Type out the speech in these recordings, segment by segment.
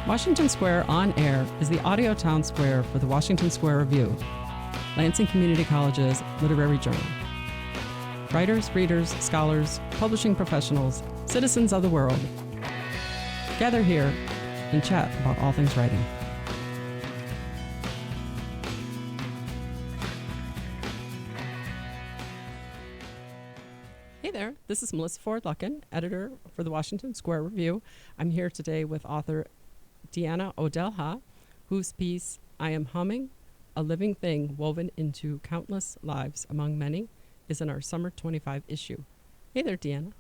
Washington Square On Air is the audio town square for the Washington Square Review, Lansing Community College's literary journal. Writers, readers, scholars, publishing professionals, citizens of the world gather here and chat about all things writing. Hey there, this is Melissa Ford Lucken, editor for the Washington Square Review. I'm here today with author Deanna Oudelha, whose piece, I Am Humming, a Living Thing Woven into Countless Lives Among Many, is in our Summer 25 issue. Hey there, Deanna.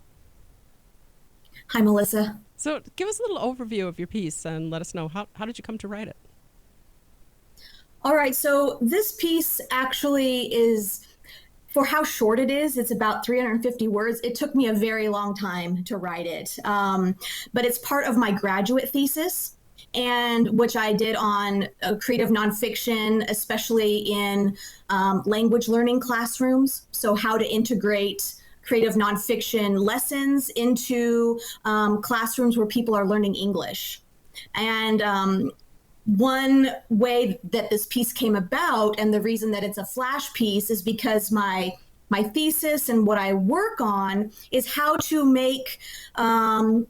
Hi, Melissa. So give us a little overview of your piece and let us know how did you come to write it? All right, so this piece actually is, for how short it is, it's about 350 words. It took me a very long time to write it, but it's part of my graduate thesis, and which I did on creative nonfiction, especially in language learning classrooms. So how to integrate creative nonfiction lessons into classrooms where people are learning English. And one way that this piece came about, and the reason that it's a flash piece, is because my thesis and what I work on is how to make, how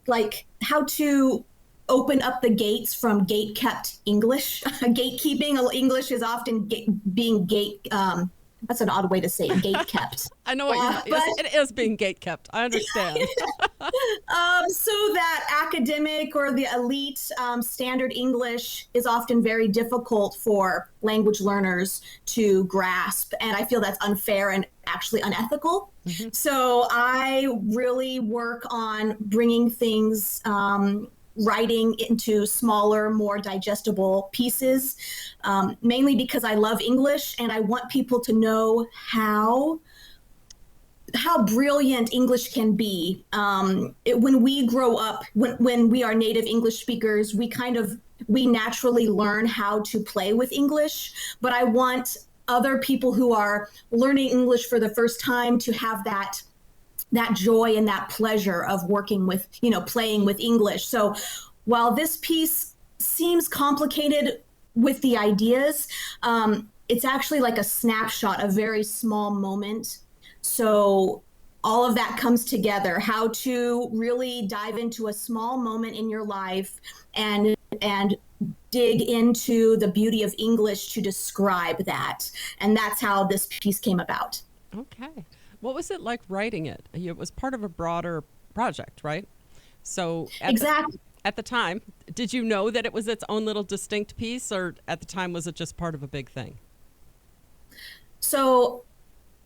to open up the gates from gate-kept English. Gatekeeping English is often being that's an odd way to say it, gate-kept. I know what it is being gate-kept. I understand. So that academic or the elite standard English is often very difficult for language learners to grasp. And I feel that's unfair and actually unethical. Mm-hmm. So I really work on bringing things, writing into smaller, more digestible pieces, mainly because I love English and I want people to know how brilliant English can be. When we grow up, when we are native English speakers, we naturally learn how to play with English, but I want other people who are learning English for the first time to have that joy and that pleasure of working with, playing with English. So while this piece seems complicated with the ideas, it's actually like a snapshot, a very small moment. So all of that comes together, how to really dive into a small moment in your life and dig into the beauty of English to describe that. And that's how this piece came about. Okay. What was it like writing it? It was part of a broader project, right? So exactly. At the time, did you know that it was its own little distinct piece, or at the time was it just part of a big thing? So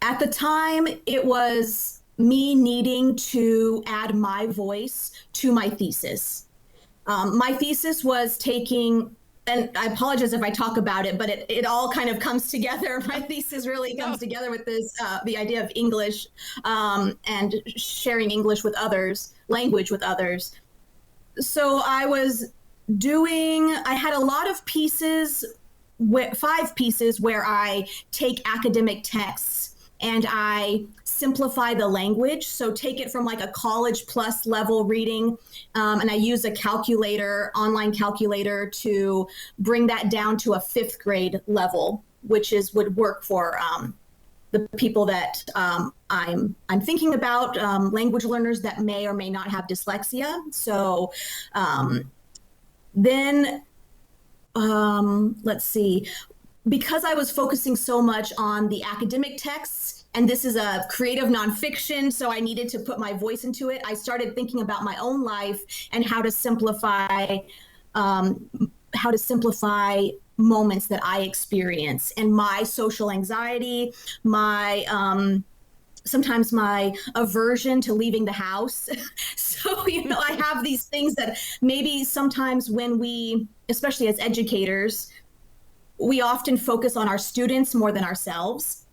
at the time, it was me needing to add my voice to my thesis. My thesis was taking, and I apologize if I talk about it, but it all kind of comes together. My thesis really comes together with this, the idea of English and sharing English with others, language with others. So I had a lot of pieces, 5 pieces where I take academic texts and I simplify the language. So take it from like a college plus level reading, and I use a calculator, online calculator, to bring that down to a 5th grade level, which would work for the people that I'm thinking about, language learners that may or may not have dyslexia. So then let's see. Because I was focusing so much on the academic texts, and this is a creative nonfiction, so I needed to put my voice into it, I started thinking about my own life and how to simplify moments that I experience, and my social anxiety, sometimes my aversion to leaving the house. So, I have these things that maybe sometimes when we, especially as educators, we often focus on our students more than ourselves.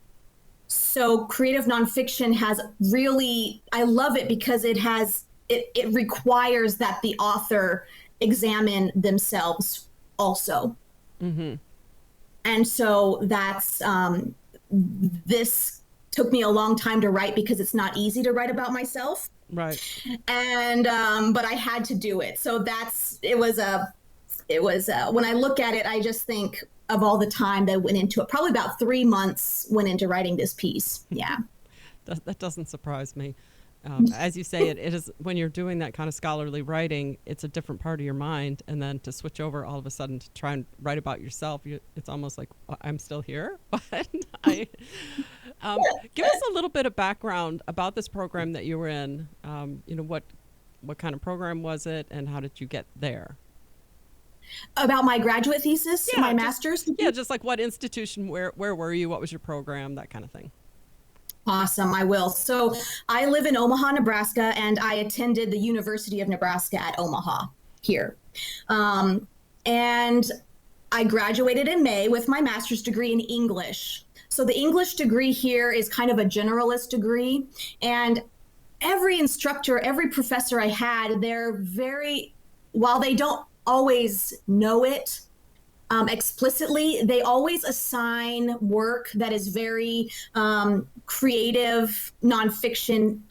So creative nonfiction has really, I love it because it requires that the author examine themselves also. Mm-hmm. And so that's, this took me a long time to write because it's not easy to write about myself. Right. And, but I had to do it. So it was a it was when I look at it, I just think of all the time that went into it. Probably about 3 months went into writing this piece. Yeah. That doesn't surprise me. As you say, it is when you're doing that kind of scholarly writing, it's a different part of your mind. And then to switch over all of a sudden to try and write about yourself, it's almost like, I'm still here. But give us a little bit of background about this program that you were in. What kind of program was it and how did you get there? About my graduate thesis, my master's? Just like what institution, where were you? What was your program? That kind of thing. Awesome, I will. So I live in Omaha, Nebraska, and I attended the University of Nebraska at Omaha here. And I graduated in May with my master's degree in English. So the English degree here is kind of a generalist degree. And every instructor, every professor I had, while they don't always know it, explicitly, they always assign work that is very creative, nonfiction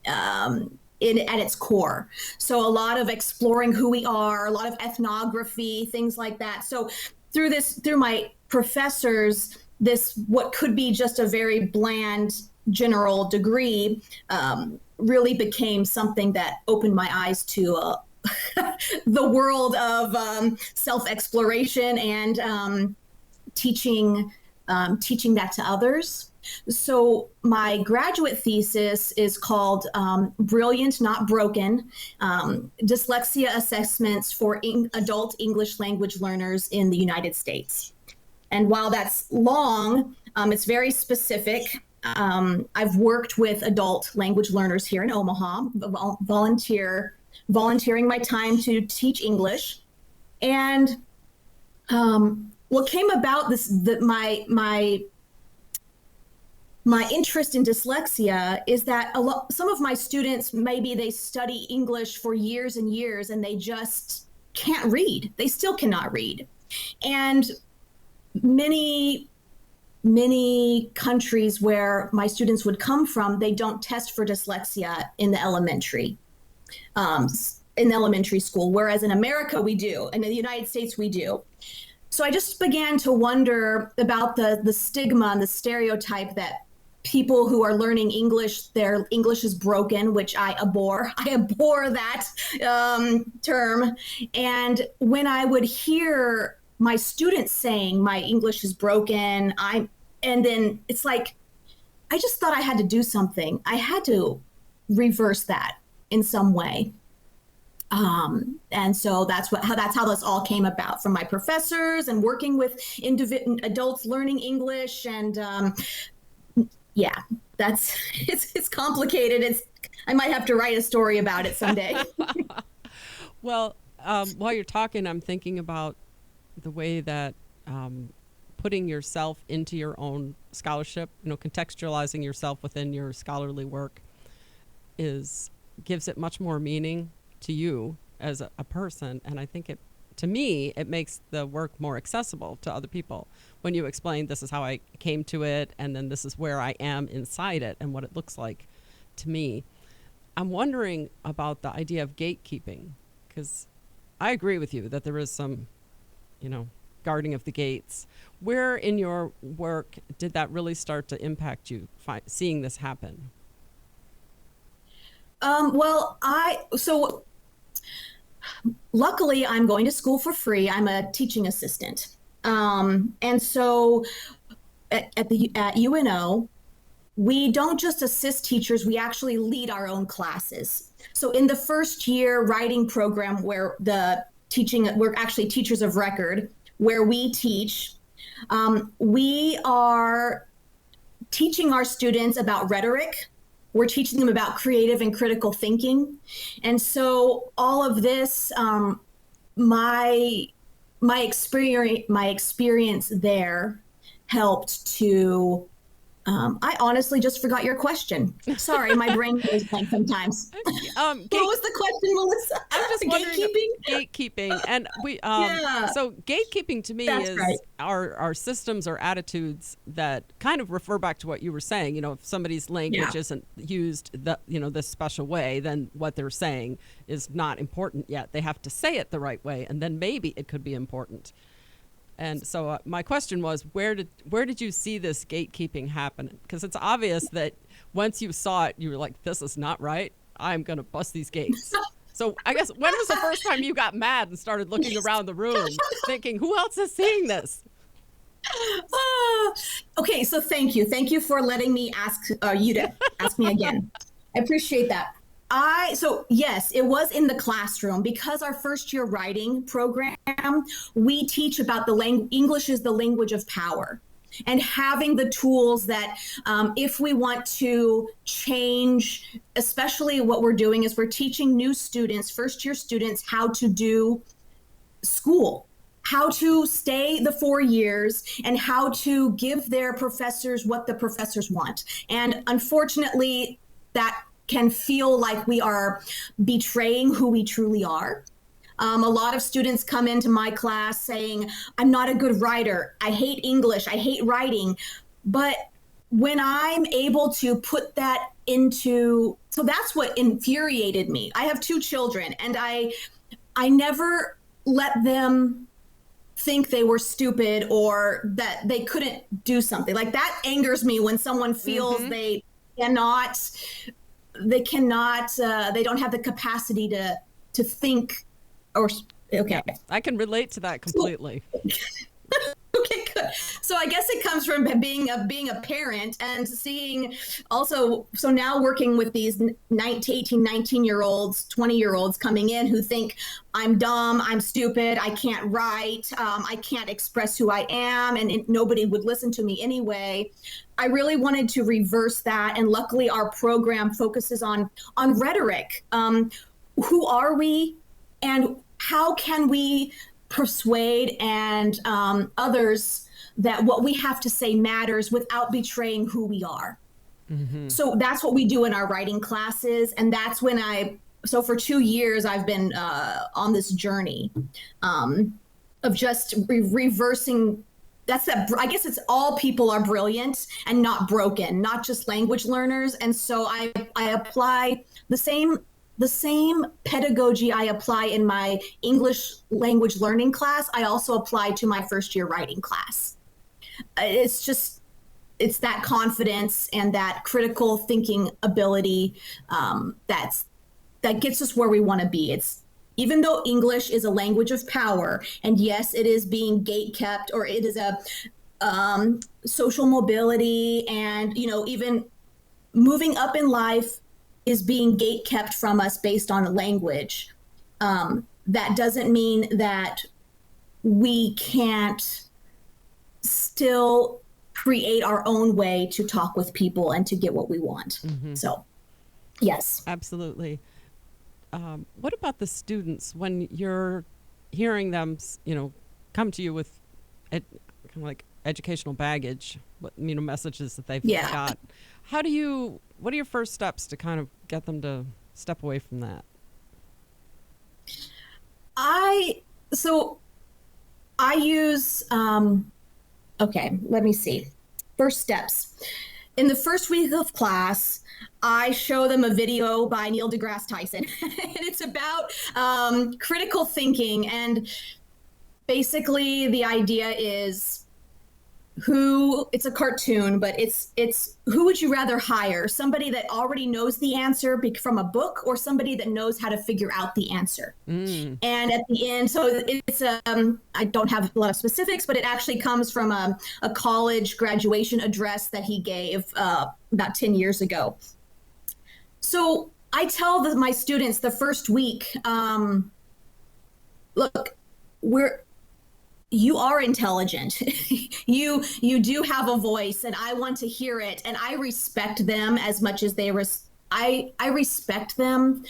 at its core. So a lot of exploring who we are, a lot of ethnography, things like that. So through my professors, this what could be just a very bland general degree really became something that opened my eyes to the world of self-exploration and teaching that to others. So my graduate thesis is called Brilliant, Not Broken, Dyslexia Assessments for Adult English Language Learners in the United States. And while that's long, it's very specific. I've worked with adult language learners here in Omaha, volunteering my time to teach English. And what came about my interest in dyslexia is that some of my students, maybe they study English for years and years and they just can't read. They still cannot read. And many countries where my students would come from, they don't test for dyslexia in elementary school, whereas in America we do, and in the United States we do. So I just began to wonder about the stigma and the stereotype that people who are learning English, their English is broken, which I abhor. I abhor that term. And when I would hear my students saying my English is broken, and then it's like, I just thought I had to do something. I had to reverse that in some way. And so that's how this all came about, from my professors and working with adults learning English. And it's complicated. I might have to write a story about it someday. Well, while you're talking, I'm thinking about the way that putting yourself into your own scholarship, contextualizing yourself within your scholarly work gives it much more meaning to you as a person. And I think to me, it makes the work more accessible to other people. When you explain, this is how I came to it, and then this is where I am inside it and what it looks like to me. I'm wondering about the idea of gatekeeping, because I agree with you that there is some, guarding of the gates. Where in your work did that really start to impact you, seeing this happen? Luckily, I'm going to school for free. I'm a teaching assistant. And so at UNO, we don't just assist teachers, we actually lead our own classes. So in the first year writing program where we're actually teachers of record, where we teach, we are teaching our students about rhetoric. We're teaching them about creative and critical thinking. And so all of this, my experience there helped to I honestly just forgot your question. Sorry, my brain goes blank sometimes. What was the question, Melissa? I'm just wondering, Gatekeeping? gatekeeping, and Yeah, so gatekeeping to me that's right. is our systems or attitudes that kind of refer back to what you were saying. If somebody's language Yeah. isn't used this special way, then what they're saying is not important yet. They have to say it the right way, and then maybe it could be important. And so my question was, where did you see this gatekeeping happen? Because it's obvious that once you saw it, you were like, this is not right. I'm going to bust these gates. So I guess, when was the first time you got mad and started looking around the room thinking, who else is seeing this? Okay, so thank you. Thank you for letting me ask you to ask me again. I appreciate that. So yes, it was in the classroom because our first year writing program, we teach about English is the language of power, and having the tools that if we want to change, especially what we're doing is we're teaching new students, first year students, how to do school, how to stay the 4 years, and how to give their professors what the professors want. And unfortunately, that can feel like we are betraying who we truly are. A lot of students come into my class saying, I'm not a good writer. I hate English. I hate writing. But when I'm able to put that so that's what infuriated me. I have 2 children, and I never let them think they were stupid or that they couldn't do something. Like, that angers me when someone feels they cannot, they don't have the capacity to think or, okay. Yeah, I can relate to that completely. Okay, good. So I guess it comes from being a parent and seeing also, so now working with these 18, 19-year-olds, 20-year-olds coming in who think I'm dumb, I'm stupid, I can't write, I can't express who I am, and nobody would listen to me anyway. I really wanted to reverse that, and luckily our program focuses on rhetoric. Who are we, and how can we persuade and others that what we have to say matters without betraying who we are. So that's what we do in our writing classes. And that's when so for 2 years, I've been on this journey of just reversing. I guess it's all people are brilliant and not broken, not just language learners. And so I apply the same pedagogy I apply in my English language learning class, I also apply to my first year writing class. It's that confidence and that critical thinking ability that gets us where we want to be. Even though English is a language of power, and yes, it is being gatekept, or it is a social mobility, and even moving up in life is being gatekept from us based on language. That doesn't mean that we can't still create our own way to talk with people and to get what we want. So, yes. Absolutely. What about the students when you're hearing them, come to you with kind of like educational baggage, messages that they've got? What are your first steps to kind of get them to step away from that? I use, okay, let me see. First steps. In the first week of class, I show them a video by Neil deGrasse Tyson. And it's about critical thinking. And basically the idea is it's a cartoon, but it's who would you rather hire? Somebody that already knows the answer from a book, or somebody that knows how to figure out the answer? And at the end, so it's I don't have a lot of specifics, but it actually comes from a college graduation address that he gave about 10 years ago. So I tell my students the first week, look, you are intelligent. You do have a voice, and I want to hear it. And I respect them as much as I respect them.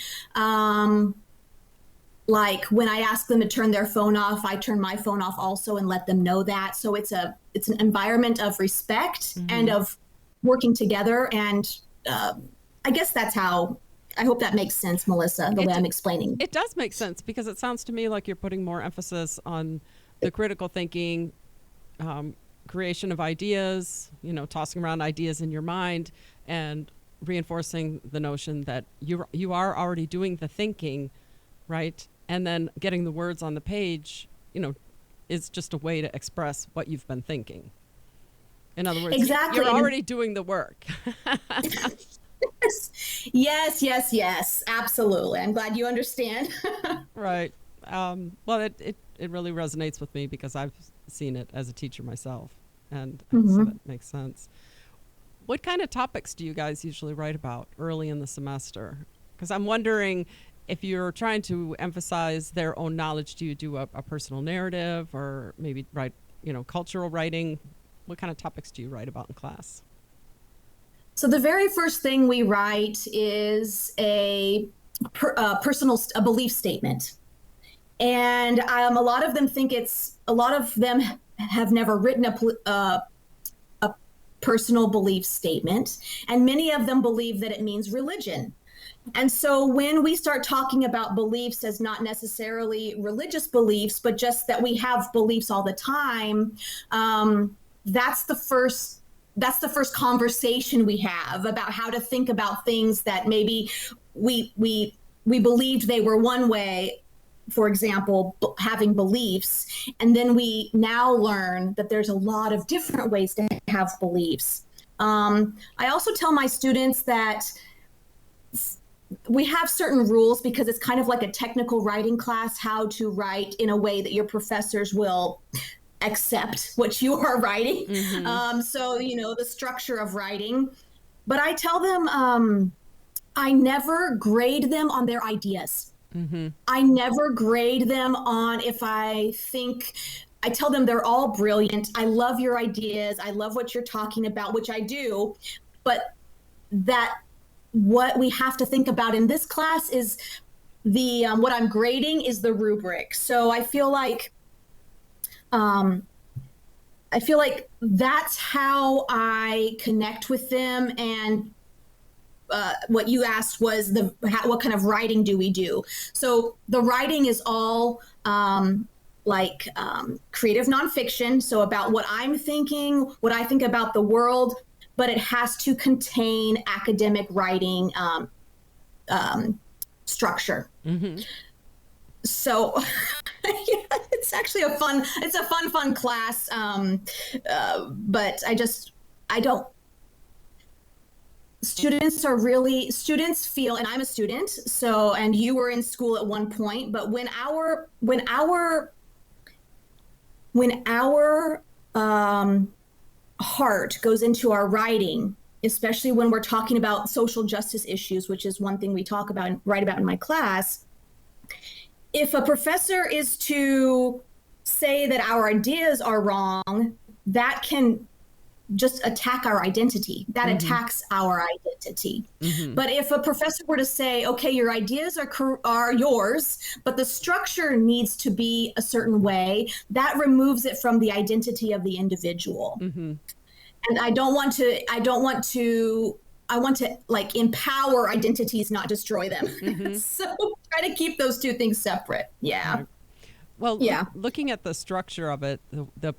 Like when I ask them to turn their phone off, I turn my phone off also and let them know that. So it's an environment of respect and of working together. And I guess that's how, I hope that makes sense, Melissa, the way I'm explaining. It does make sense, because it sounds to me like you're putting more emphasis on the critical thinking, creation of ideas, tossing around ideas in your mind, and reinforcing the notion that you are already doing the thinking, right? And then getting the words on the page, is just a way to express what you've been thinking. In other words, exactly. You're already doing the work. Yes. Absolutely. I'm glad you understand. Right. Well, it really resonates with me, because I've seen it as a teacher myself. And so that makes sense. What kind of topics do you guys usually write about early in the semester? Because I'm wondering, if you're trying to emphasize their own knowledge, do you do a personal narrative, or maybe write, cultural writing? What kind of topics do you write about in class? So the very first thing we write is a belief statement. And a lot of them have never written a personal belief statement. And many of them believe that it means religion. And so when we start talking about beliefs as not necessarily religious beliefs, but just that we have beliefs all the time, that's the first conversation we have about how to think about things that maybe we believed they were one way. For example, having beliefs, and then we now learn that there's a lot of different ways to have beliefs. I also tell my students that we have certain rules, because it's kind of like a technical writing class, how to write in a way that your professors will accept what you are writing. So, the structure of writing. But I tell them I never grade them on their ideas. I never grade them on I tell them they're all brilliant. I love your ideas. I love what you're talking about, which I do. But what we have to think about in this class is what I'm grading is the rubric. So I feel like that's how I connect with them. And what you asked was what kind of writing do we do? So the writing is all creative nonfiction. So about what I'm thinking, what I think about the world, but it has to contain academic writing structure. So it's actually a fun class. But students feel, and I'm a student, so, and you were in school at one point, but when our heart goes into our writing, especially when we're talking about social justice issues, which is one thing we talk about and write about in my class, if a professor is to say that our ideas are wrong, that can just attack our identity. That attacks our identity. But if a professor were to say, okay, your ideas are yours, but the structure needs to be a certain way, that removes it from the identity of the individual. And I want to like empower identities, not destroy them. So try to keep those two things separate. Yeah. Right. Well, looking at the structure of it, the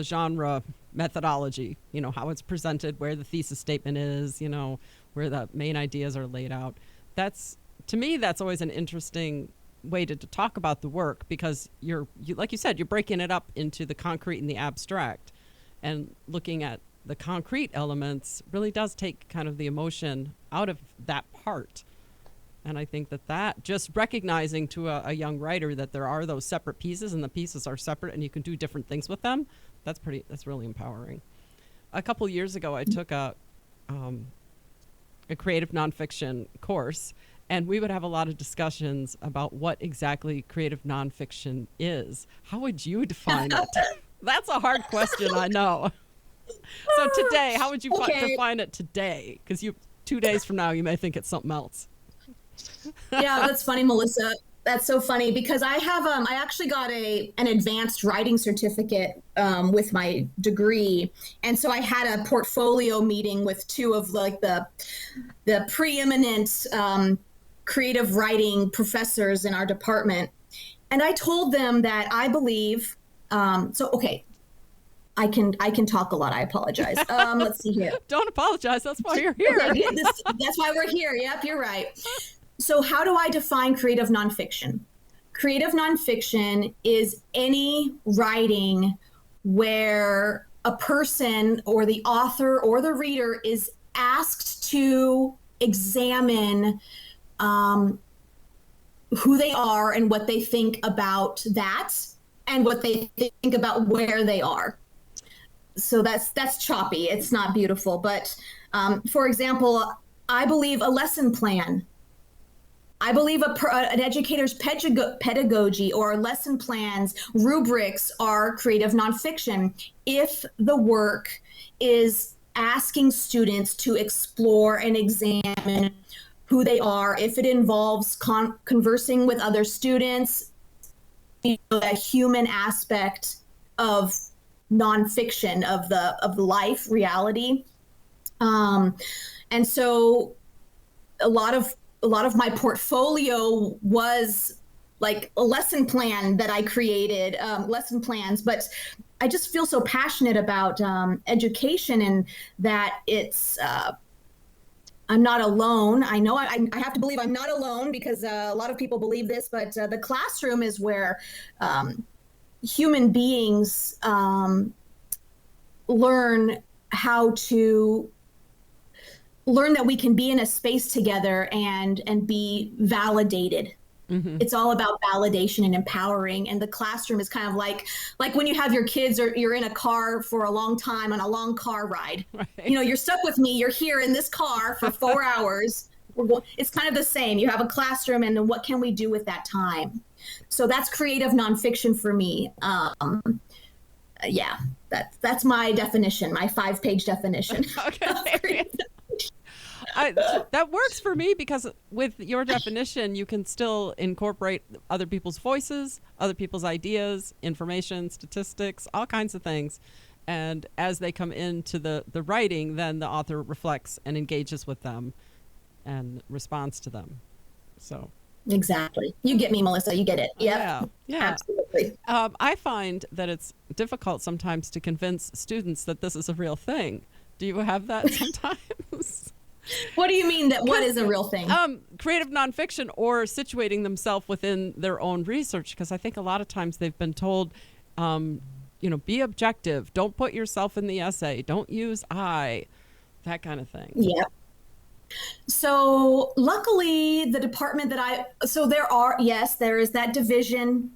genre methodology, how it's presented, where the thesis statement is, where the main ideas are laid out. To me, that's always an interesting way to talk about the work, because you like you said, you're breaking it up into the concrete and the abstract, and looking at the concrete elements really does take kind of the emotion out of that part. And I think that just recognizing to a young writer that there are those separate pieces, and the pieces are separate, and you can do different things with them, that's really empowering. A couple years ago, I took a creative nonfiction course, and we would have a lot of discussions about what exactly creative nonfiction is. How would you define it? That's a hard question, I know. So today, how would you define it today? Because 2 days from now, you may think it's something else. Yeah, that's funny, Melissa. That's so funny because I have I actually got an advanced writing certificate with my degree, and so I had a portfolio meeting with two of like the preeminent creative writing professors in our department, and I told them that I believe okay. I can talk a lot. I apologize. Let's see here. Don't apologize. That's why you're here. Okay, that's why we're here. Yep, you're right. So how do I define creative nonfiction? Creative nonfiction is any writing where a person or the author or the reader is asked to examine who they are and what they think about that and what they think about where they are. So that's choppy. It's not beautiful. But for example, I believe a lesson plan. I believe an educator's pedagogy or lesson plans, rubrics are creative nonfiction if the work is asking students to explore and examine who they are, if it involves conversing with other students, a human aspect of nonfiction of the life reality, and so a lot of my portfolio was like a lesson plan that I created, lesson plans. But I just feel so passionate about education and that it's. I'm not alone. I know I have to believe I'm not alone because a lot of people believe this, but the classroom is where human beings learn that we can be in a space together and be validated. Mm-hmm. It's all about validation and empowering. And the classroom is kind of like when you have your kids or you're in a car for a long time on a long car ride. Right. You're stuck with me. You're here in this car for 4 hours. It's kind of the same. You have a classroom, and then what can we do with that time? So that's creative nonfiction for me. Yeah, that's my definition, my 5-page definition. Okay. That works for me because with your definition, you can still incorporate other people's voices, other people's ideas, information, statistics, all kinds of things. And as they come into the writing, then the author reflects and engages with them and responds to them. So exactly. You get me, Melissa. You get it. Yep. Yeah. Absolutely. I find that it's difficult sometimes to convince students that this is a real thing. Do you have that sometimes? What do you mean that what is a real thing? Creative nonfiction or situating themselves within their own research, because I think a lot of times they've been told, be objective. Don't put yourself in the essay. Don't use I, that kind of thing. Yeah. So luckily the department there is that division.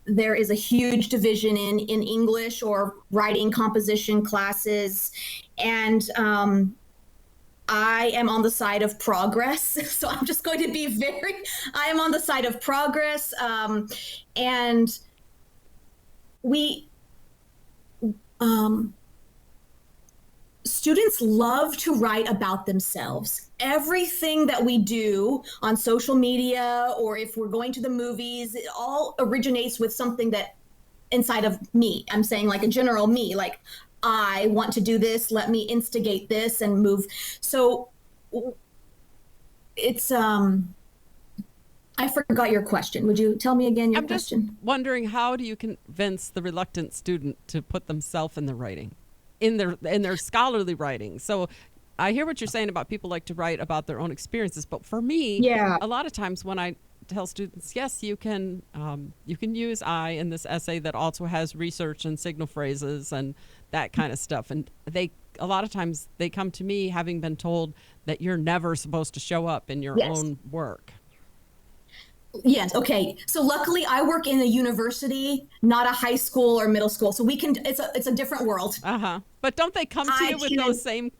There is a huge division in English or writing composition classes. And I am on the side of progress. So I'm just going to be I am on the side of progress. And students love to write about themselves. Everything that we do on social media, or if we're going to the movies, it all originates with something that inside of me. I'm saying like a general me, like I want to do this, let me instigate this and move. So it's, I forgot your question. Would you tell me again your question? I'm just wondering, how do you convince the reluctant student to put themselves in the writing, in their scholarly writing? So I hear what you're saying about people like to write about their own experiences, but for me, a lot of times when I tell students, yes, you can use I in this essay that also has research and signal phrases and that kind of stuff, and a lot of times they come to me having been told that you're never supposed to show up in your own work. Yes. Okay. So luckily I work in a university, not a high school or middle school. So it's a different world. But don't they come to you with those same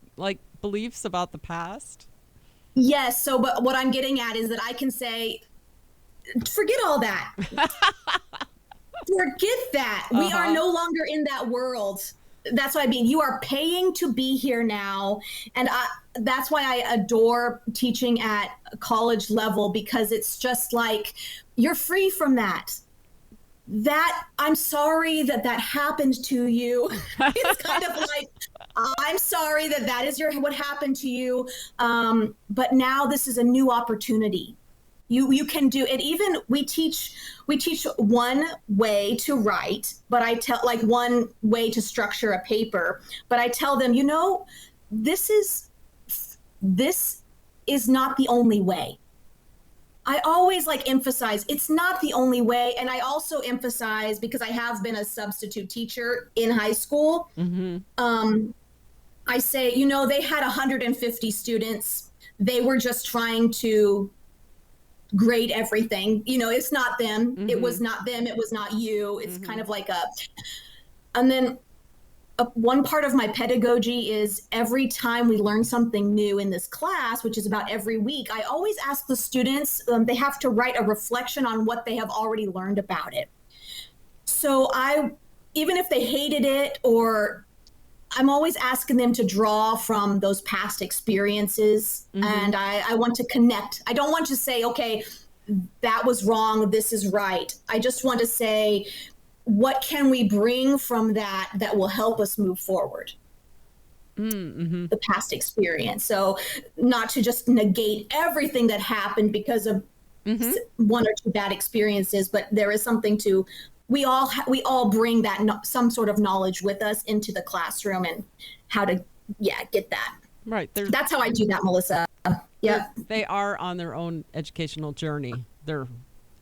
beliefs about the past? Yes. So, but what I'm getting at is that I can say, forget all that. Forget that. We are no longer in that world. That's what I mean. You are paying to be here now. And that's why I adore teaching at college level, because it's just like, you're free from that. I'm sorry that happened to you. It's kind of like, I'm sorry that is what happened to you. But now this is a new opportunity. You can do it. Even we teach one way to write, but I tell like one way to structure a paper, but I tell them, this is not the only way. I always emphasize it's not the only way. And I also emphasize, because I have been a substitute teacher in high school. I say, they had 150 students. They were just trying to grade everything. It's not them. It was not them. It was not you. It's kind of like and then one part of my pedagogy is every time we learn something new in this class, which is about every week, I always ask the students, they have to write a reflection on what they have already learned about it. So even if they hated it, or I'm always asking them to draw from those past experiences. And I want to connect. I don't want to say, okay, that was wrong, this is right. I just want to say, what can we bring from that will help us move forward? The past experience. So not to just negate everything that happened because of one or two bad experiences, but there is something to, we all bring that some sort of knowledge with us into the classroom, and how to get that. Right. That's how I do that, Melissa. Yeah. They are on their own educational journey. They're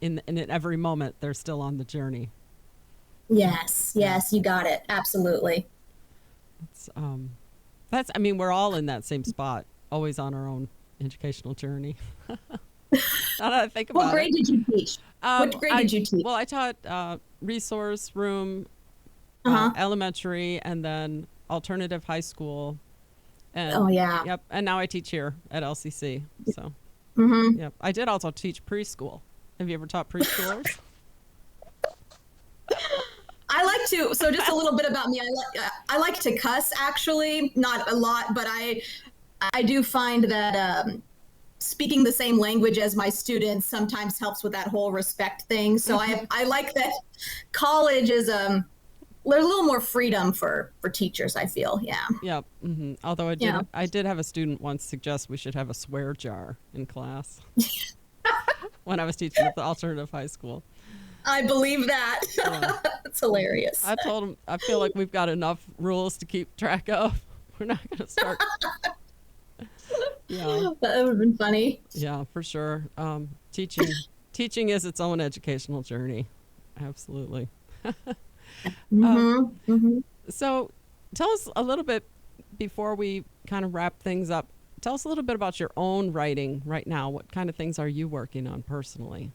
in every moment, they're still on the journey. Yes, you got it. Absolutely. We're all in that same spot, always on our own educational journey. Now that I think about What grade did you teach? What grade did you teach? Well, I taught resource room, elementary, and then alternative high school. And, Yep. And now I teach here at LCC. So, yep. I did also teach preschool. Have you ever taught preschoolers? I like to. So just a little bit about me. I like to cuss, actually, not a lot, but I do find that speaking the same language as my students sometimes helps with that whole respect thing. So I like that college is there's a little more freedom for teachers, I feel. Yeah. Yep. Although I did have a student once suggest we should have a swear jar in class when I was teaching at the alternative high school. I believe that. Yeah. It's hilarious. I told him, I feel like we've got enough rules to keep track of. We're not going to start. Yeah. That would have been funny. Yeah, for sure. Teaching is its own educational journey. Absolutely. So tell us a little bit, before we kind of wrap things up, tell us a little bit about your own writing right now. What kind of things are you working on personally?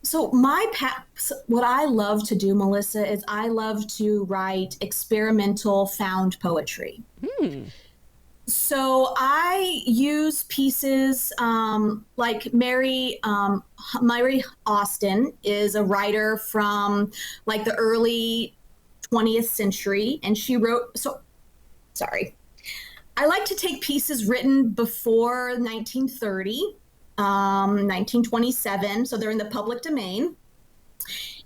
So what I love to do, Melissa, is I love to write experimental found poetry. So I use pieces like Mary Austin is a writer from like the early 20th century, and she wrote. I like to take pieces written before 1930. 1927, so they're in the public domain.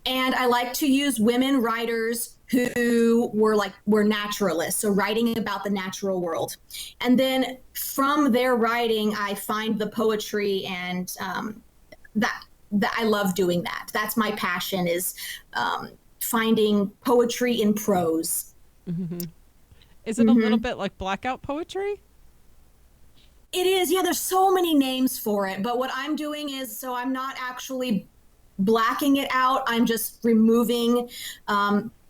And I like to use women writers who were naturalists, so writing about the natural world. And then from their writing, I find the poetry, and that I love doing that. That's my passion, is finding poetry in prose. Is it a little bit like blackout poetry? It is, yeah, there's so many names for it. But what I'm doing is, so I'm not actually blacking it out. I'm just removing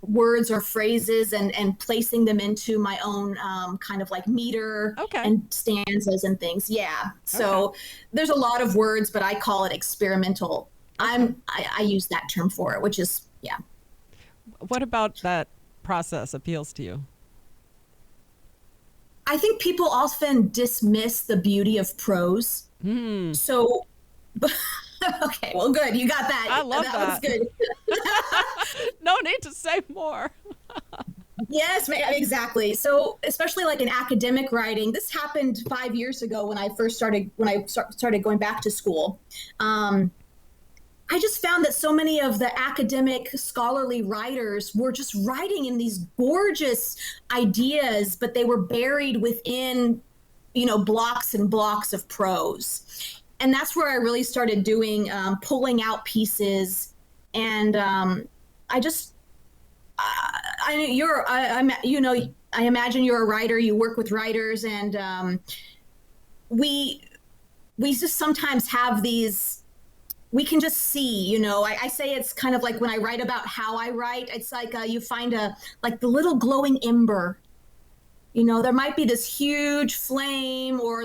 words or phrases and placing them into my own kind of like meter and stanzas and things. Yeah. So there's a lot of words, but I call it experimental. I use that term for it, which is, yeah. What about that process appeals to you? I think people often dismiss the beauty of prose. So, okay, well, good. You got that. I love that. That was good. No need to say more. Yes, exactly. So, especially like in academic writing, this happened 5 years ago when I started going back to school. Um, I just found that so many of the academic scholarly writers were just writing in these gorgeous ideas, but they were buried within, blocks and blocks of prose. And that's where I really started doing pulling out pieces. And I just, I you're, I'm, I imagine you're a writer. You work with writers, and we we just sometimes have these we can just see, I say it's kind of like when I write about how I write, it's like you find like the little glowing ember. There might be this huge flame or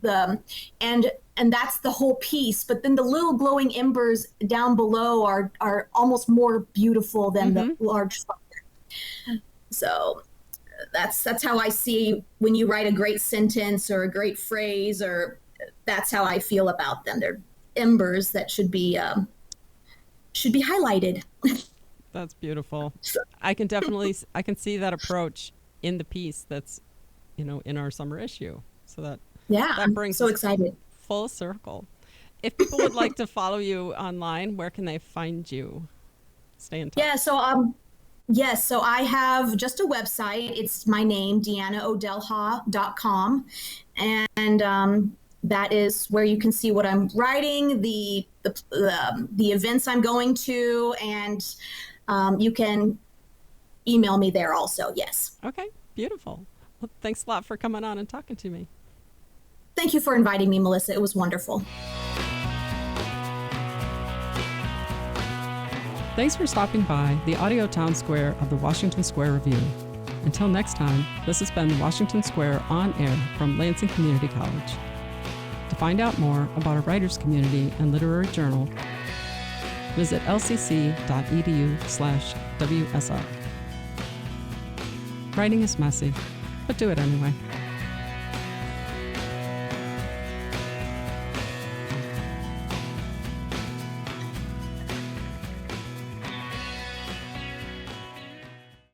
and that's the whole piece. But then the little glowing embers down below are almost more beautiful than the large fire. So that's how I see when you write a great sentence or a great phrase, or that's how I feel about them. They're embers that should be highlighted. That's beautiful. I can see that approach in the piece that's, in our summer issue. So that I'm brings so us excited. full circle. If people would like to follow you online, where can they find you? Stay in touch. Yeah, so I have just a website. It's my name, DeannaOudelha.com. And that is where you can see what I'm writing, the events I'm going to, and you can email me there also. Yes. Okay, beautiful. Well, thanks a lot for coming on and talking to me. Thank you for inviting me, Melissa. It was wonderful. Thanks for stopping by the audio town square of the Washington Square Review. Until next time, this has been the Washington Square On Air from Lansing Community College. To find out more about our writers community and literary journal, visit lcc.edu/WSR. Writing is messy, but do it anyway.